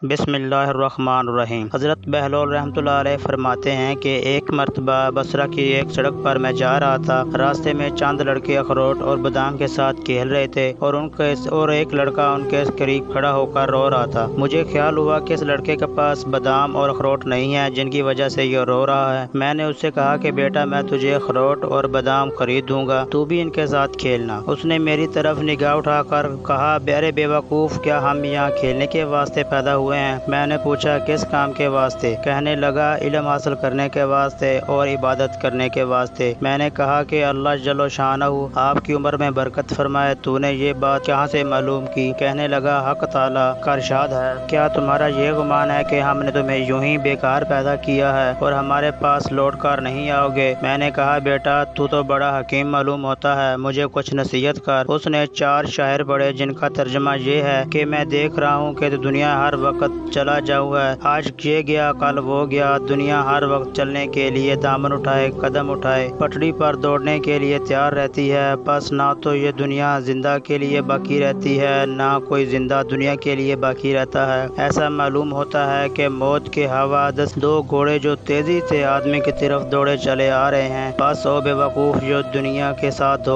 بسم اللہ الرحمن الرحیم۔ حضرت بہلول رحمۃ اللہ علیہ فرماتے ہیں کہ ایک مرتبہ بصرہ کی ایک سڑک پر میں جا رہا تھا۔ راستے میں چند لڑکے اخروٹ اور بادام کے ساتھ کھیل رہے تھے اور ایک لڑکا ان کے قریب کھڑا ہو کر رو رہا تھا۔ مجھے خیال ہوا کہ اس لڑکے کے پاس بادام اور اخروٹ نہیں ہیں جن کی وجہ سے یہ رو رہا ہے۔ میں نے اس سے کہا کہ بیٹا، میں تجھے اخروٹ اور بادام خرید دوں گا، تو بھی ان کے ساتھ کھیلنا۔ اس نے میری طرف نگاہ اٹھا کر کہا، ارے بے وقوف، کیا ہم یہاں کھیلنے کے واسطے پیدا ہوئے ہیں؟ میں نے پوچھا، کس کام کے واسطے؟ کہنے لگا، علم حاصل کرنے کے واسطے اور عبادت کرنے کے واسطے۔ میں نے کہا کہ اللہ جل شانہ آپ کی عمر میں برکت فرمائے، تو نے یہ بات کہاں سے معلوم کی؟ کہنے لگا، حق تعالیٰ کا ارشاد ہے، کیا تمہارا یہ گمان ہے کہ ہم نے تمہیں یوں ہی بیکار پیدا کیا ہے اور ہمارے پاس لوٹ کر نہیں آؤ گے؟ میں نے کہا، بیٹا تو بڑا حکیم معلوم ہوتا ہے، مجھے کچھ نصیحت کر۔ اس نے 4 شعر پڑھے جن کا ترجمہ یہ ہے کہ میں دیکھ رہا ہوں کہ دنیا ہر وقت چلا جاؤ ہے، آج یہ گیا کل وہ گیا، دنیا ہر وقت چلنے کے لیے دامن اٹھائے قدم اٹھائے، پٹڑی پر دوڑنے کے لیے تیار رہتی ہے، بس نہ تو یہ دنیا زندہ کے لیے باقی رہتی ہے نہ کوئی زندہ دنیا کے لیے باقی رہتا ہے۔ ایسا معلوم ہوتا ہے کہ موت کے حوادث 2 گھوڑے جو تیزی سے آدمی کی طرف دوڑے چلے آ رہے ہیں۔ بس او بے وقوف جو دنیا کے ساتھ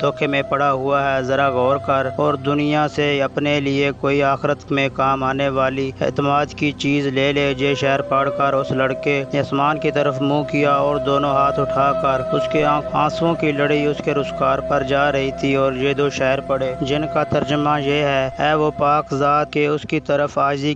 دھوکے میں پڑا ہوا ہے، ذرا غور کر اور دنیا سے اپنے لیے کوئی آخرت میں کام آنے والی اعتماد کی چیز لے لے۔ یہ شعر پڑھ کر اس لڑکے نے آسمان کی طرف منہ کیا اور دونوں ہاتھ اٹھا کر اس کے آنسوؤں کی لڑی اس کے رخسار پر جا رہی تھی، اور یہ 2 شعر پڑھے جن کا ترجمہ یہ ہے، اے وہ پاک ذات کہ اس کی طرف عاجزی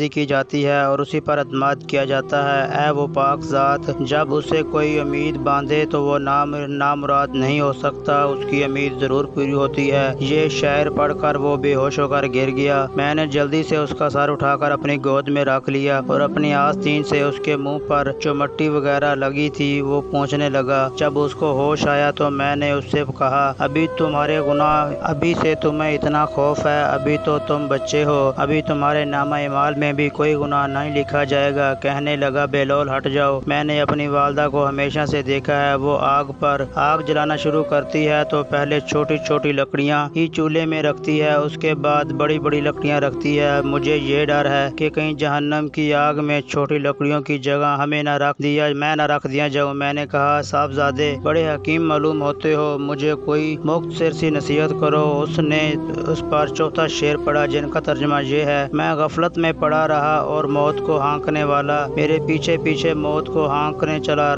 کی جاتی ہے اور اسی پر اعتماد کیا جاتا ہے، اے وہ پاک ذات جب اسے کوئی امید باندھے تو وہ نامراد نہیں ہو سکتا، اس کی امید ضرور پوری ہوتی ہے۔ یہ شعر پڑھ کر وہ بے ہوش ہو کر گر گیا۔ میں نے جلدی سے اس کا سر اٹھا کر اپنی گود میں رکھ لیا اور اپنی آستین سے اس کے منہ پر جو مٹی وغیرہ لگی تھی وہ پونچھنے لگا۔ جب اس کو ہوش آیا تو میں نے اس سے کہا، ابھی تمہارے گناہ، ابھی سے تمہیں اتنا خوف ہے؟ ابھی تو تم بچے ہو، ابھی تمہارے نامہ اعمال میں بھی کوئی گناہ نہیں لکھا جائے گا۔ کہنے لگا، بہلول ہٹ جاؤ، میں نے اپنی والدہ کو ہمیشہ سے دیکھا ہے، وہ آگ جلانا شروع کرتی ہے تو پہلے چھوٹی چھوٹی لکڑیاں ہی چولہے میں رکھتی ہے، اس کے بعد بڑی بڑی لکڑیاں رکھتی ہے۔ مجھے یہ ڈر ہے کہ کہیں جہنم کی آگ میں چھوٹی لکڑیوں کی جگہ میں نہ رکھ دیا جاؤں۔ میں نے کہا، صاحبزادے بڑے حکیم معلوم ہوتے ہو، مجھے کوئی مختصر سی نصیحت کرو۔ اس نے اس پر 4 شعر پڑھا جن کا ترجمہ یہ ہے، میں غفلت میں پڑا رہا اور موت کو ہانکنے والا میرے پیچھے پیچھے موت کو ہانکنے چلا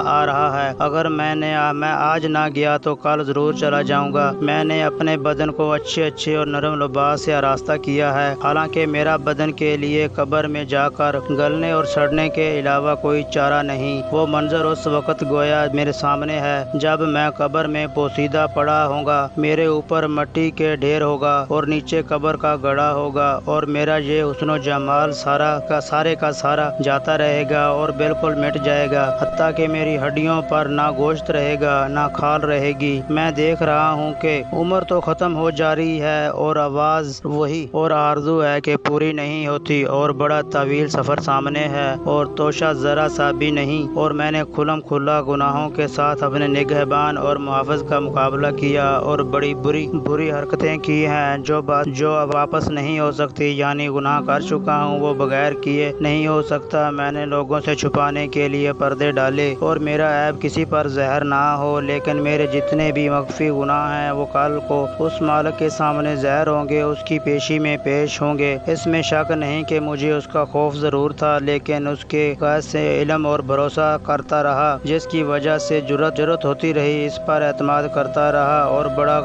آ رہا ہے، اگر میں آج نہ گیا تو کل ضرور چلا جاؤں گا۔ میں نے اپنے بدن کو اچھے اور نرم لباس سے آراستہ کیا ہے، حالانکہ میرا بدن کے لیے قبر میں جا کر گلنے اور سڑنے کے علاوہ کوئی چارہ نہیں۔ وہ منظر اس وقت گویا میرے سامنے ہے جب میں قبر میں پوسیدہ پڑا ہوں گا، میرے اوپر مٹی کے ڈھیر ہوگا اور نیچے قبر کا گڑھا ہوگا، اور میرا یہ حسن و جمال سارے کا سارا جاتا رہے گا اور بالکل مٹ جائے گا، حتیٰ کہ میری ہڈیوں پر نہ گوشت رہے گا نہ کھال رہے گی۔ میں دیکھ رہا ہوں کہ عمر تو ختم ہو جا رہی ہے اور آواز وہی اور آرزو ہے کہ پوری نہیں ہوتی، اور بڑا طویل سفر سامنے ہے اور توشہ ذرا سا بھی نہیں، اور میں نے کھلم کھلا گناہوں کے ساتھ اپنے نگہبان اور محافظ کا مقابلہ کیا اور بڑی بری حرکتیں کی ہیں جو اب واپس نہیں ہو سکتی، یعنی گناہ کر چکا ہوں، وہ بغیر کیے نہیں ہو سکتا۔ میں نے لوگوں سے چھپانے کے لیے پردے ڈالے اور میرا عیب کسی پر ظاہر نہ ہو، لیکن میرے جتنے بھی مخفی گناہ ہیں وہ کل کو اس مالک کے سامنے ظاہر ہوں گے، اس کی پیشی میں پیش ہوں گے۔ اس میں شک نہیں کہ مجھے اس کا خوف ضرور تھا، لیکن اس کے قید سے علم اور بھروسہ کرتا رہا، جس کی وجہ سے جرأت ہوتی رہی، اس پر اعتماد کرتا رہا، اور وہ بڑا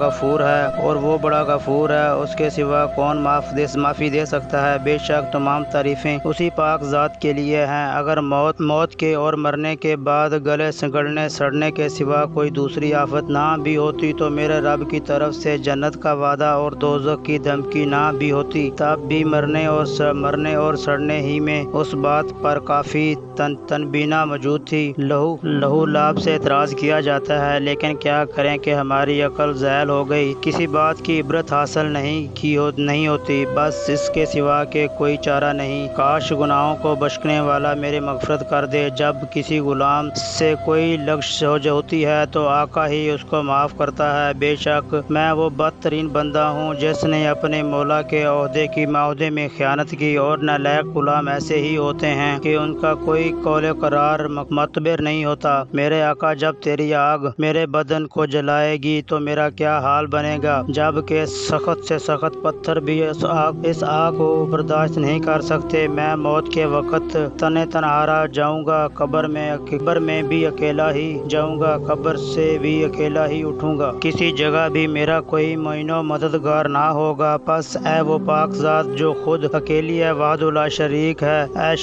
غفور ہے، اس کے سوا کون معافی دے سکتا ہے؟ بے شک تمام تعریفیں اسی پاک ذات کے لیے ہیں۔ اگر موت کے اور مرنے کے بعد گلنے سڑنے کے سوا کوئی دوسری آفت نہ بھی ہوتی تو میرے رب کی طرف سے جنت کا وعدہ اور دوزخ کی دھمکی نہ بھی ہوتی، تب بھی مرنے اور سڑنے ہی میں اس بات پر کافی تنبیہ موجود تھی۔ لہو لعاب سے اعتراض کیا جاتا ہے، لیکن کیا کریں کہ ہماری عقل زائل ہو گئی، کسی بات کی عبرت حاصل نہیں ہوتی، بس اس کے سوا کہ کوئی چارہ نہیں۔ کاش گناہوں کو بخشنے والا میری مغفرت کر دے۔ جب کسی غلام سے کوئی لغزش ہوتی ہے تو آقا ہی اس کو معاف کرتا ہے۔ بے شک میں وہ بدترین بندہ ہوں جس نے اپنے مولا کے عہدے میں خیانت کی، اور نالائق غلام ایسے ہی ہوتے ہیں کہ ان کا کوئی قول قرار معتبر نہیں ہوتا۔ میرے آقا، جب تیری آگ میرے بدن کو جلائے گی تو میرا کیا حال بنے گا، جب کہ سخت سے سخت پتھر بھی اس آگ کو برداشت نہیں کر سکتے۔ میں موت کے وقت تنہا رہ جاؤں گا، قبر میں بھی اکیلا ہی جاؤں گا، قبر سے بھی اکیلا ہی اٹھوں گا، کسی جگہ بھی میرا کوئی معین و مددگار نہ ہوگا۔ پس اے وہ پاک ذات جو خود اکیلی ہے، وحدہ لا شریک ہے، اے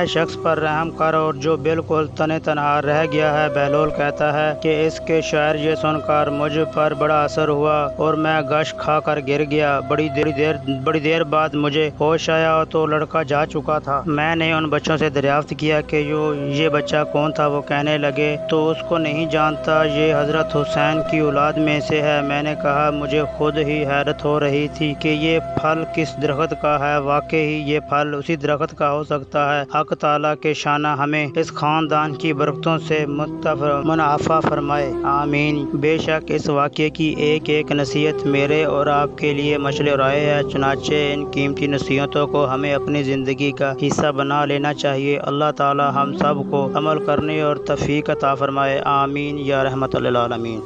شخص پر رحم کر اور جو بالکل تنہا رہ گیا ہے۔ بہلول کہتا ہے کہ اس کے شعر یہ سن کر مجھ پر بڑا اثر ہوا اور میں غش کھا کر گر گیا۔ بڑی دیر بعد مجھے ہوش آیا تو لڑکا جا چکا تھا۔ میں نے ان بچوں سے دریافت کیا کہ یہ بچہ کون تھا؟ وہ کہنے لگے تو اس کو نہیں جانتا، یہ حضرت حسین کی اولاد میں سے ہے۔ میں نے کہا مجھے خود ہی حیرت ہو رہی تھی کہ یہ پھل کس درخت کا ہے، واقعی یہ پھل اسی درخت کا ہو سکتا ہے۔ حق تعالیٰ کے شانہ ہمیں اس خاندان کی برکتوں سے منافع فرمائے، آمین۔ بے شک اس واقعے کی ایک ایک نصیحت میرے اور آپ کے لیے مشعل رائے ہے، چنانچہ ان قیمتی نصیحتوں کو ہمیں اپنی زندگی کا حصہ بنا لینا چاہیے۔ اللہ تعالیٰ ہم سب کو عمل کرنے اور توفیق عطا فرمائے، آمین یا رحمت للعالمین۔